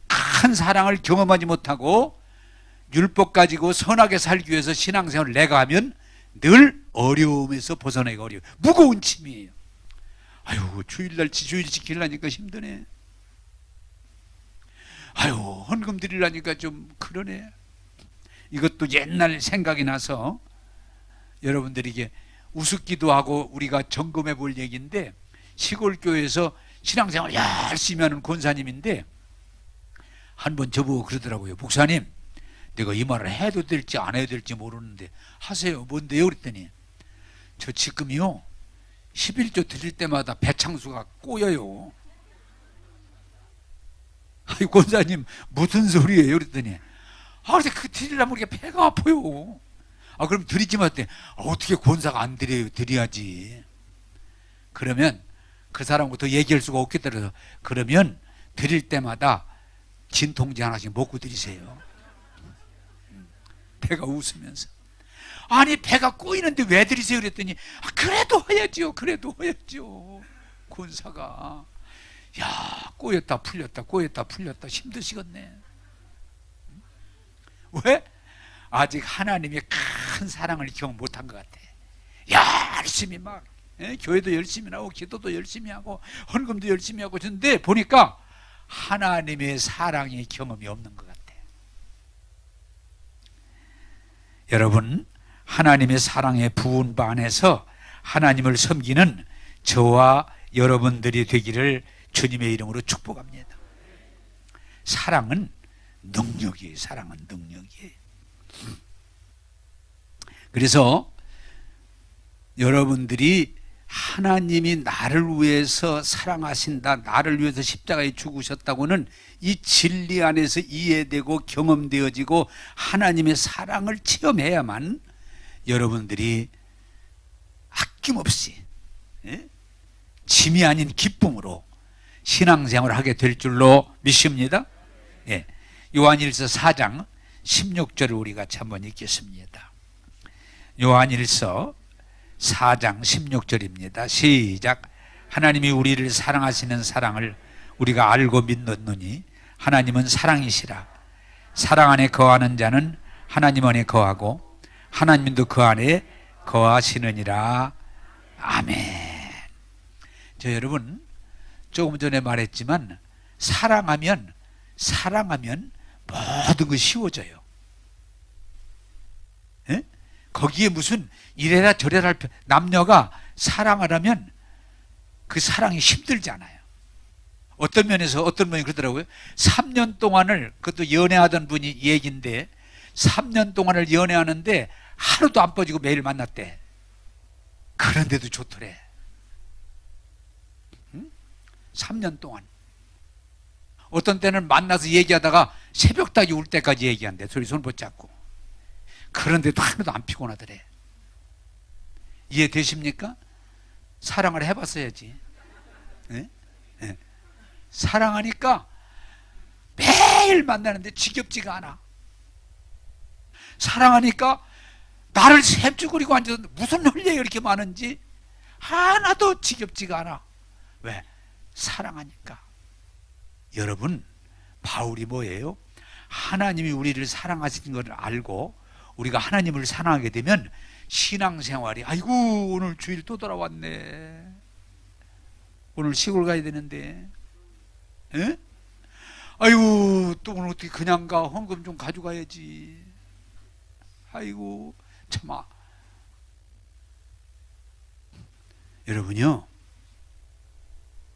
큰 사랑을 경험하지 못하고 율법 가지고 선하게 살기 위해서 신앙생활을 내가 하면 늘 어려움에서 벗어나기가 어려워요. 무거운 짐이에요. 아유, 주일 지키려니까 힘드네. 아유, 헌금 드리려니까 좀 그러네. 이것도 옛날 생각이 나서 여러분들에게 우습기도 하고 우리가 점검해 볼 얘기인데, 시골 교회에서 신앙생활 열심히 하는 권사님인데 한 번 저보고 그러더라고요. 목사님, 내가 이 말을 해도 될지 안 해도 될지 모르는데 하세요. 뭔데요? 그랬더니 저 지금요 11조 드릴 때마다 배창수가 꼬여요. 아니, 권사님 무슨 소리예요? 그랬더니 근데 그 드리려면 우리가 배가 아파요. 그럼 드리지 마. 어떻게 권사가 안 드려요? 드려야지. 그러면 그 사람하고 더 얘기할 수가 없겠다. 그래서 그러면 드릴 때마다 진통제 하나씩 먹고 드리세요. 배가 웃으면서. 아니, 배가 꼬이는데 왜 드리세요? 그랬더니 그래도 해야죠. 그래도 해야죠. 권사가 야, 꼬였다 풀렸다 힘드시겠네. 왜? 아직 하나님의 큰 사랑을 경험 못한 것 같아. 열심히 막 교회도 열심히 하고 기도도 열심히 하고 헌금도 열심히 하고 그런데 보니까 하나님의 사랑의 경험이 없는 것 같아. 여러분, 하나님의 사랑의 부은 바 안에서 하나님을 섬기는 저와 여러분들이 되기를 주님의 이름으로 축복합니다. 사랑은 능력이에요. 사랑은 능력이에요. 그래서 여러분들이 하나님이 나를 위해서 사랑하신다, 나를 위해서 십자가에 죽으셨다고는 이 진리 안에서 이해되고 경험되어지고 하나님의 사랑을 체험해야만 여러분들이 아낌없이 짐이 아닌 기쁨으로 신앙생활을 하게 될 줄로 믿습니다. 요한일서 4장 16절을 우리 같이 한번 읽겠습니다. 요한일서 4장 16절입니다. 시작. 하나님이 우리를 사랑하시는 사랑을 우리가 알고 믿노니 하나님은 사랑이시라. 사랑 안에 거하는 자는 하나님 안에 거하고 하나님도 그 안에 거하시느니라. 아멘. 여러분, 조금 전에 말했지만 사랑하면 모든 것이 쉬워져요. 거기에 무슨 이래라 저래라 할 남녀가 사랑하려면 그 사랑이 힘들지 않아요. 어떤 면에서 어떤 분이 그러더라고요. 3년 동안을, 그것도 연애하던 분이 얘기인데 3년 동안을 연애하는데 하루도 안 빠지고 매일 만났대. 그런데도 좋더래. 3년 동안. 어떤 때는 만나서 얘기하다가 새벽까지 울 때까지 얘기한대. 둘이 손 붙잡고. 그런데도 하나도 안 피곤하더래. 이해되십니까? 사랑을 해봤어야지. 사랑하니까 매일 만나는데 지겹지가 않아. 사랑하니까 나를 샘쭈그리고 앉아서 무슨 할 얘기가 이렇게 많은지 하나도 지겹지가 않아. 왜? 사랑하니까. 여러분, 바울이 뭐예요? 하나님이 우리를 사랑하시는 것을 알고 우리가 하나님을 사랑하게 되면 신앙생활이, 아이고 오늘 주일 또 돌아왔네, 오늘 시골 가야 되는데, 에? 아이고 또 오늘 어떻게 그냥 가, 헌금 좀 가져가야지, 아이고 참아. 여러분요,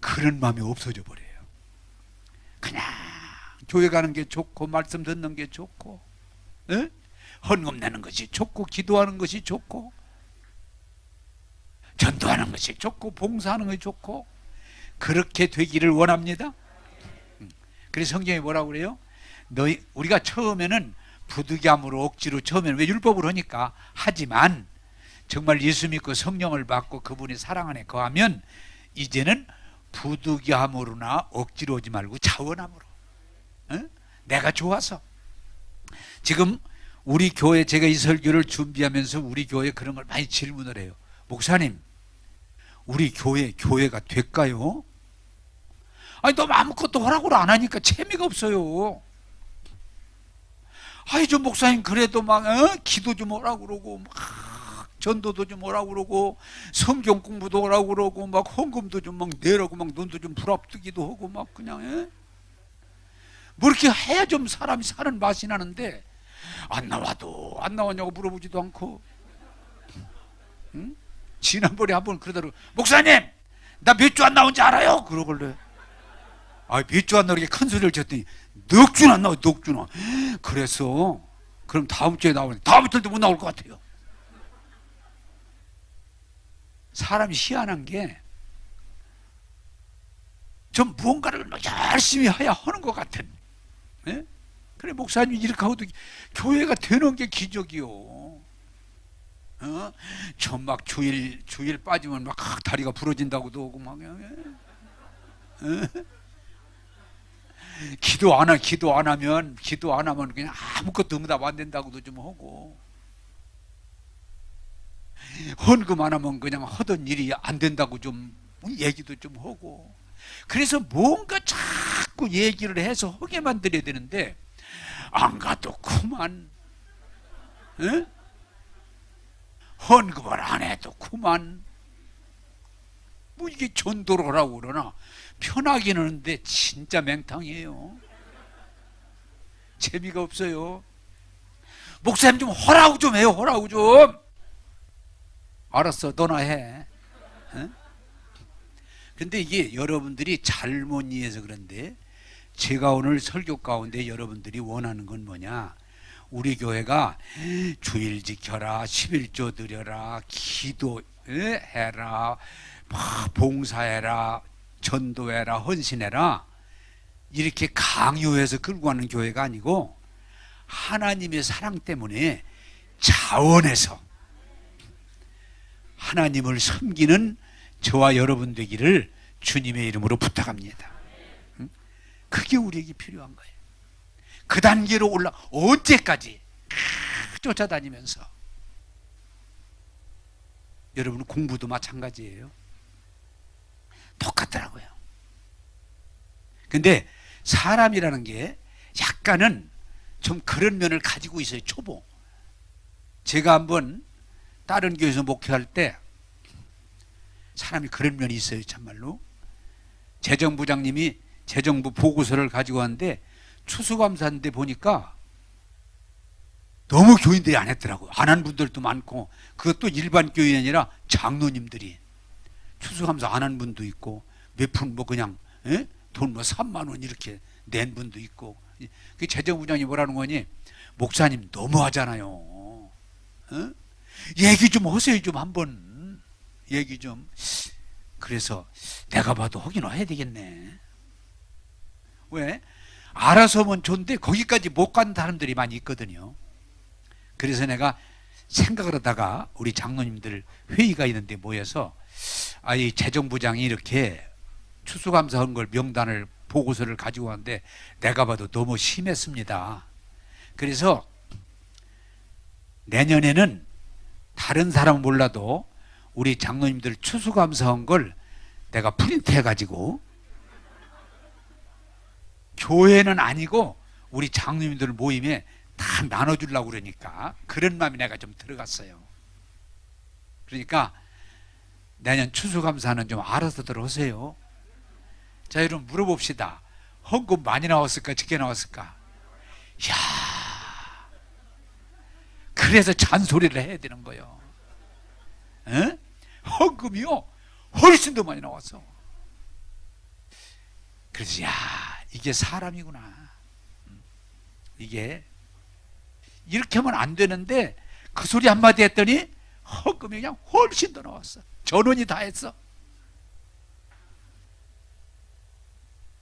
그런 마음이 없어져 버려요. 그냥 교회 가는 게 좋고 말씀 듣는 게 좋고, 에? 헌금 내는 것이 좋고 기도하는 것이 좋고 전도하는 것이 좋고 봉사하는 것이 좋고 그렇게 되기를 원합니다. 그래서 성경이 뭐라고 그래요? 우리가 처음에는 부득이함으로 억지로, 처음에는 왜 율법으로 하니까 하지만 정말 예수 믿고 성령을 받고 그분의 사랑 안에 거하면 이제는 부득이함으로나 억지로 오지 말고 자원함으로, 내가 좋아서. 지금 우리 교회, 제가 이 설교를 준비하면서 우리 교회 그런 걸 많이 질문을 해요. 목사님, 우리 교회가 될까요? 아니 너무 아무것도 허락을 안 하니까 재미가 없어요. 아니 저 목사님 그래도 막 기도 좀 오라고 그러고, 막 전도도 좀 오라고 그러고, 성경 공부도 오라고 그러고, 막 헌금도 좀 막 내라고, 막 눈도 좀 부랍뜨기도 하고, 막 그냥 뭐 이렇게 해야 좀 사람이 사는 맛이 나는데 안 나와도 안 나왔냐고 물어보지도 않고, 응? 지난번에 한번 그러더라고. 목사님 나 몇 주 안 나온지 알아요? 그러길래 아, 몇 주 안 나오게 큰 소리를 쳤더니 넉 주는 안 나와, 넉 주는. 그래서 그럼 다음 주에 나오는데 다음 주도 못 나올 것 같아요. 사람이 희한한 게 좀 무언가를 열심히 해야 하는 것 같은, 예? 그래 목사님이 이렇게 하고도 교회가 되는 게 기적이요. 전 막 주일 빠지면 막 다리가 부러진다고도 하고 막, 기도 안 하면 그냥 아무것도 응답 안 된다고도 좀 하고, 헌금 안 하면 그냥 하던 일이 안 된다고 좀 얘기도 좀 하고. 그래서 뭔가 자꾸 얘기를 해서 하게 만들어야 되는데 안 가도 그만, 에? 헌금을 안 해도 그만. 뭐 이게 전도를 하라고 그러나 편하긴 하는데 진짜 맹탕이에요. 재미가 없어요. 목사님 좀 하라고 좀 해요, 하라고 좀. 알았어, 너나 해. 근데 이게 여러분들이 잘못 이해해서 그런데, 제가 오늘 설교 가운데 여러분들이 원하는 건 뭐냐? 우리 교회가 주일 지켜라, 11조 드려라, 기도해라, 봉사해라, 전도해라, 헌신해라, 이렇게 강요해서 끌고 가는 교회가 아니고 하나님의 사랑 때문에 자원해서 하나님을 섬기는 저와 여러분 되기를 주님의 이름으로 부탁합니다. 그게 우리에게 필요한 거예요. 그 단계로 언제까지 쫓아다니면서. 여러분 공부도 마찬가지예요. 똑같더라고요. 근데 사람이라는 게 약간은 좀 그런 면을 가지고 있어요. 초보. 제가 한번 다른 교회에서 목회할 때 사람이 그런 면이 있어요. 참말로 재정부장님이 재정부 보고서를 가지고 왔는데 추수감사인데 보니까 너무 교인들이 안 했더라고요. 안 한 분들도 많고, 그것도 일반 교인이 아니라 장로님들이 추수감사 안 한 분도 있고, 몇 푼 뭐 그냥 돈 뭐 3만 원 이렇게 낸 분도 있고. 그 재정부장이 뭐라는 거니? 목사님 너무하잖아요. 얘기 좀 하세요. 좀 한번 얘기 좀. 그래서 내가 봐도 하긴 해야 되겠네. 왜? 알아서 하면 좋은데 거기까지 못 가는 사람들이 많이 있거든요. 그래서 내가 생각을 하다가 우리 장로님들 회의가 있는데 모여서, 이 재정부장이 이렇게 추수감사한 걸 명단을 보고서를 가지고 왔는데 내가 봐도 너무 심했습니다. 그래서 내년에는 다른 사람은 몰라도 우리 장로님들 추수감사한 걸 내가 프린트해 가지고 교회는 아니고 우리 장로님들 모임에 다 나눠주려고 그러니까 그런 마음이 내가 좀 들어갔어요. 그러니까 내년 추수감사는 좀 알아서들 하세요. 자, 여러분 물어봅시다. 헌금 많이 나왔을까 적게 나왔을까? 이야, 그래서 잔소리를 해야 되는 거예요. 에? 헌금이요 훨씬 더 많이 나왔어. 그래서 야, 이게 사람이구나. 이게 이렇게 하면 안 되는데 그 소리 한마디 했더니 헌금이 그냥 훨씬 더 나왔어. 전원이 다 했어.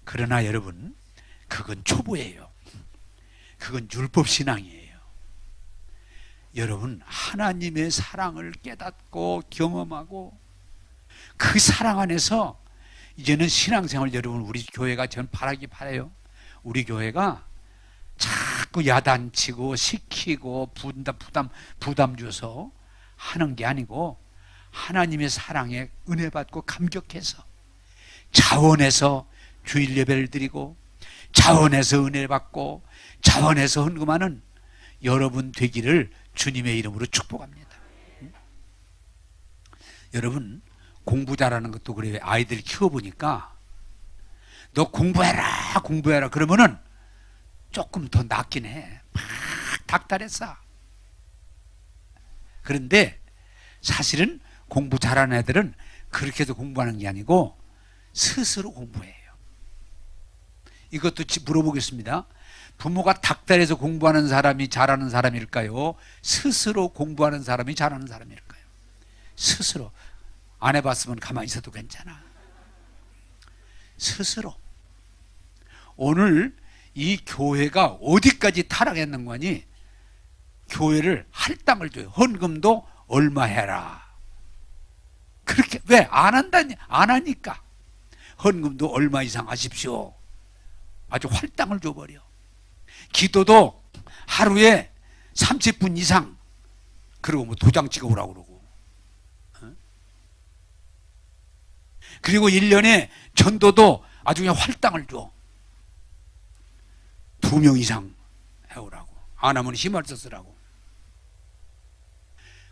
그러나 여러분, 그건 초보예요. 그건 율법신앙이에요. 여러분, 하나님의 사랑을 깨닫고 경험하고 그 사랑 안에서 이제는 신앙생활, 여러분, 우리 교회가 전 바라기 바라요. 우리 교회가 자꾸 야단치고 시키고 부담 줘서 하는 게 아니고 하나님의 사랑에 은혜 받고 감격해서 자원해서 주일 예배를 드리고 자원해서 은혜 받고 자원해서 헌금하는 여러분 되기를 주님의 이름으로 축복합니다. 여러분, 공부 잘하는 것도 그래요. 아이들 키워보니까 너 공부해라 그러면은 조금 더 낫긴 해. 막 닥달했어. 그런데 사실은 공부 잘하는 애들은 그렇게 해서 공부하는 게 아니고 스스로 공부해요. 이것도 물어보겠습니다. 부모가 닥달해서 공부하는 사람이 잘하는 사람일까요? 스스로 공부하는 사람이 잘하는 사람일까요? 스스로. 안 해봤으면 가만히 있어도 괜찮아. 스스로. 오늘 이 교회가 어디까지 타락했는 거니? 교회를 할당을 줘요. 헌금도 얼마 해라. 그렇게 왜 안 한다니? 안 하니까. 헌금도 얼마 이상 하십시오. 아주 할당을 줘버려. 기도도 하루에 30분 이상. 그리고 뭐 도장 찍어오라고 그러고. 그리고 1년에 전도도 아주 그냥 할당을 줘. 2명 이상 해오라고. 안 하면 힘을 쓰라고.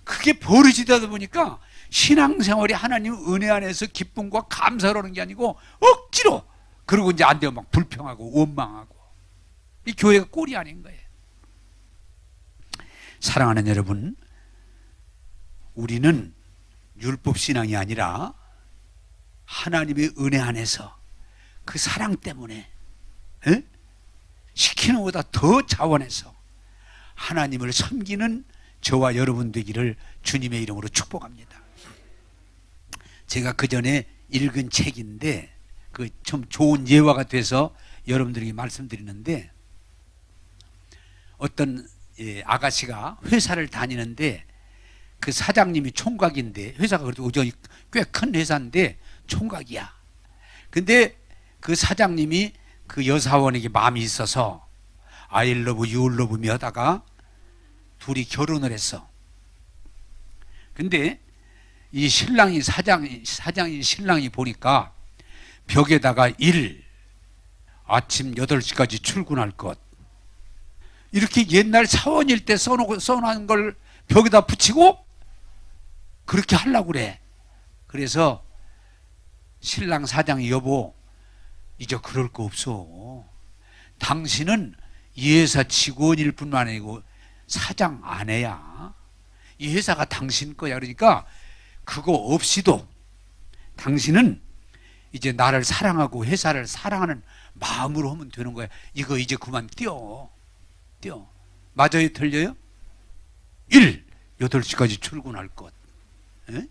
그게 버릇이 되다 보니까 신앙생활이 하나님 은혜 안에서 기쁨과 감사로 하는 게 아니고 억지로. 그리고 이제 안 되면 막 불평하고 원망하고. 이 교회가 꼴이 아닌 거예요. 사랑하는 여러분, 우리는 율법신앙이 아니라 하나님의 은혜 안에서 그 사랑 때문에 시키는 것보다 더 자원해서 하나님을 섬기는 저와 여러분 되기를 주님의 이름으로 축복합니다. 제가 그 전에 읽은 책인데 그 좀 좋은 예화가 돼서 여러분들에게 말씀드리는데, 어떤 아가씨가 회사를 다니는데 그 사장님이 총각인데, 회사가 그래도 꽤 큰 회사인데 총각이야. 근데 그 사장님이 그 여사원에게 마음이 있어서 I love you love me 하다가 둘이 결혼을 했어. 근데 이 신랑이 사장이 신랑이 보니까 벽에다가 아침 8시까지 출근할 것, 이렇게 옛날 사원일 때 써놓은 걸 벽에다 붙이고 그렇게 하려고 그래. 그래서 신랑 사장이 여보, 이제 그럴 거 없어. 당신은 이 회사 직원일 뿐만 아니고 사장 아내야. 이 회사가 당신 거야. 그러니까 그거 없이도 당신은 이제 나를 사랑하고 회사를 사랑하는 마음으로 하면 되는 거야. 이거 이제 그만 뛰어. 맞아요? 틀려요? 8시까지 출근할 것. 에?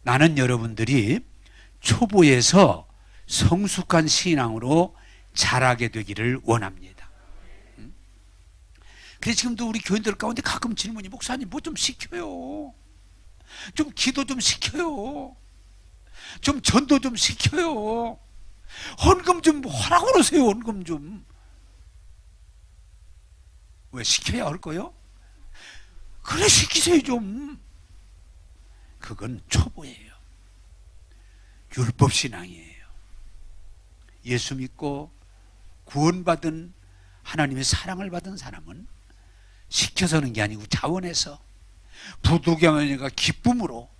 나는 여러분들이 초보에서 성숙한 신앙으로 자라게 되기를 원합니다. 그래서 지금도 우리 교인들 가운데 가끔 질문이, 목사님 뭐 좀 시켜요. 좀 기도 좀 시켜요. 좀 전도 좀 시켜요. 헌금 좀 하라고 그러세요. 헌금 좀. 왜 시켜야 할 거요? 그래, 시키세요 좀. 그건 초보예요. 율법 신앙이에요. 예수 믿고 구원받은, 하나님의 사랑을 받은 사람은 시켜서 하는 게 아니고 자원해서 부두경원과 기쁨으로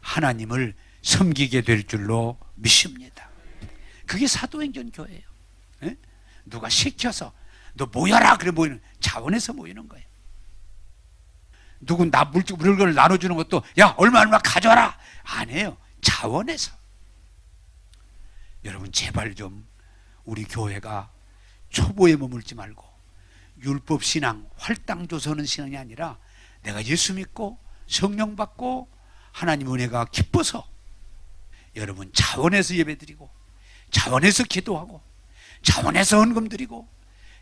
하나님을 섬기게 될 줄로 믿습니다. 그게 사도행전 교회예요. 에? 누가 시켜서 너 모여라 그래 모이는, 자원해서 모이는 거예요. 누구 나 물건을 나눠주는 것도 야 얼마 가져와라 안 해요. 자원해서. 여러분 제발 좀 우리 교회가 초보에 머물지 말고 율법 신앙, 활당 조서는 신앙이 아니라 내가 예수 믿고 성령 받고 하나님 은혜가 기뻐서 여러분 자원해서 예배드리고 자원해서 기도하고 자원해서 헌금 드리고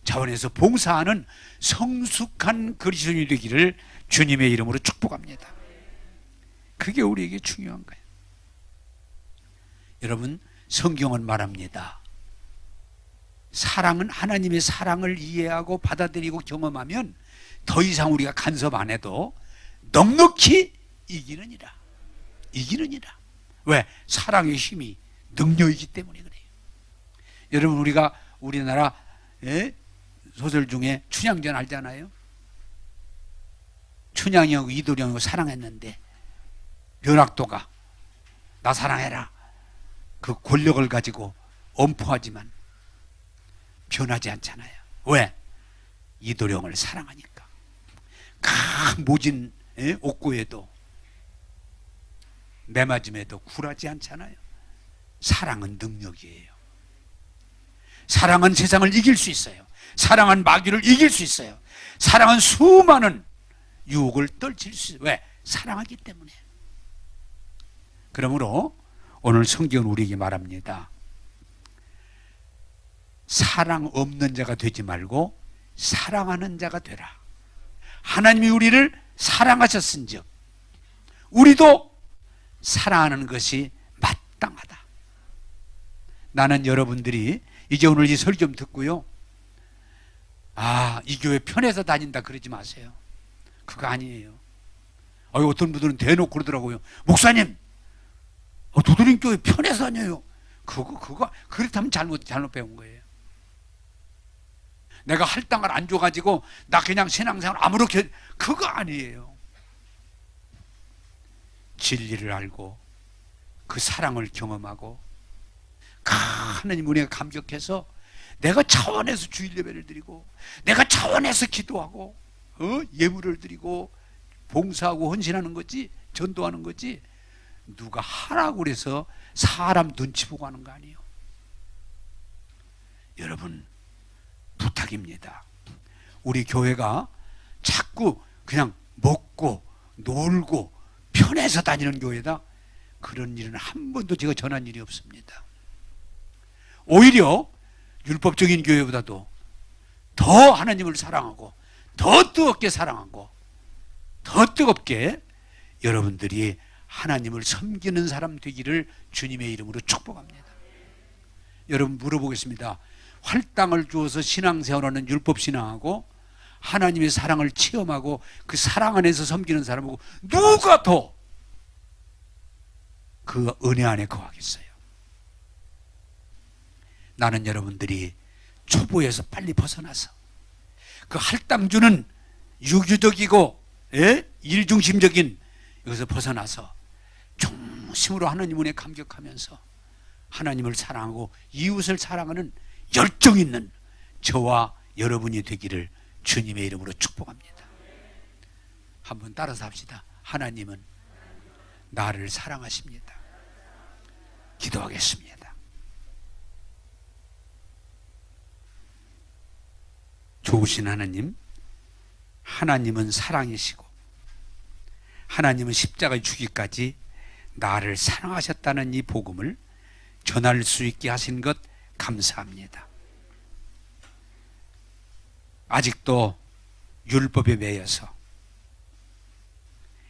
자원해서 봉사하는 성숙한 그리스도인이 되기를 주님의 이름으로 축복합니다. 그게 우리에게 중요한 거예요. 여러분 성경은 말합니다. 사랑은, 하나님의 사랑을 이해하고 받아들이고 경험하면 더 이상 우리가 간섭 안 해도 넉넉히 이기느니라. 이기느니라. 왜? 사랑의 힘이 능력이기 때문에 그래요. 여러분 우리가 우리나라 소설 중에 춘향전 알잖아요. 춘향이하고 이도령하고 사랑했는데 변학도가 나 사랑해라 그 권력을 가지고 엄포하지만 변하지 않잖아요. 왜? 이도령을 사랑하니까. 강 모진 옥고에도 매맞음에도 굴하지 않잖아요. 사랑은 능력이에요. 사랑은 세상을 이길 수 있어요. 사랑은 마귀를 이길 수 있어요. 사랑은 수많은 유혹을 떨칠 수 있어요. 왜? 사랑하기 때문에. 그러므로 오늘 성경은 우리에게 말합니다. 사랑 없는 자가 되지 말고 사랑하는 자가 되라. 하나님이 우리를 사랑하셨은즉 우리도 사랑하는 것이 마땅하다. 나는 여러분들이 이제 오늘 이 설 좀 듣고요, 이 교회 편해서 다닌다 그러지 마세요. 그거 아니에요. 어떤 분들은 대놓고 그러더라고요. 목사님, 도드림 교회 편해서 다녀요. 그거 그렇다면 잘못 배운 거예요. 내가 할당을 안 줘가지고 나 그냥 신앙생활 아무렇게, 그거 아니에요. 진리를 알고 그 사랑을 경험하고 하나님 은혜가 감격해서 내가 차원에서 주일 예배를 드리고 내가 차원에서 기도하고 예물을 드리고 봉사하고 헌신하는 거지, 전도하는 거지, 누가 하라고 그래서 사람 눈치 보고 하는 거 아니에요. 여러분 부탁입니다. 우리 교회가 자꾸 그냥 먹고 놀고 편해서 다니는 교회다, 그런 일은 한 번도 제가 전한 일이 없습니다. 오히려 율법적인 교회보다도 더 하나님을 사랑하고 더 뜨겁게 사랑하고 더 뜨겁게 여러분들이 하나님을 섬기는 사람 되기를 주님의 이름으로 축복합니다. 여러분 물어보겠습니다. 활당을 주어서 신앙생활하는 율법신앙하고 하나님의 사랑을 체험하고 그 사랑 안에서 섬기는 사람하고 누가 더 그 은혜 안에 거하겠어요? 나는 여러분들이 초보에서 빨리 벗어나서 그 할당주는 유교적이고 일중심적인 여기서 벗어나서 중심으로 하나님 은혜 감격하면서 하나님을 사랑하고 이웃을 사랑하는 열정 있는 저와 여러분이 되기를 주님의 이름으로 축복합니다. 한번 따라서 합시다. 하나님은 나를 사랑하십니다. 기도하겠습니다. 좋으신 하나님, 하나님은 사랑이시고 하나님은 십자가에 죽기까지 나를 사랑하셨다는 이 복음을 전할 수 있게 하신 것 감사합니다. 아직도 율법에 매여서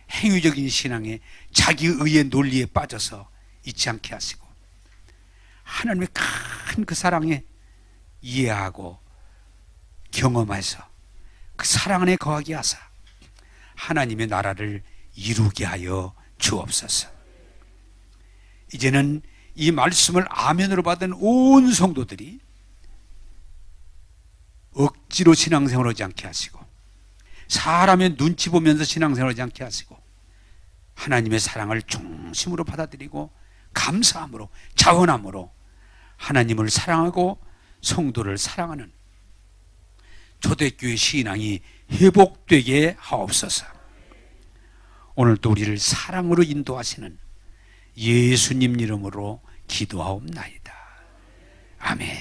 행위적인 신앙에 자기의의 논리에 빠져서 잊지 않게 하시고 하나님의 큰 그 사랑에 이해하고 경험해서 그 사랑 안에 거하게 하사 하나님의 나라를 이루게 하여 주옵소서. 이제는 이 말씀을 아멘으로 받은 온 성도들이 억지로 신앙생활 하지 않게 하시고 사람의 눈치 보면서 신앙생활 하지 않게 하시고 하나님의 사랑을 중심으로 받아들이고 감사함으로 자원함으로 하나님을 사랑하고 성도를 사랑하는 초대교회 신앙이 회복되게 하옵소서. 오늘도 우리를 사랑으로 인도하시는 예수님 이름으로 기도하옵나이다. 아멘.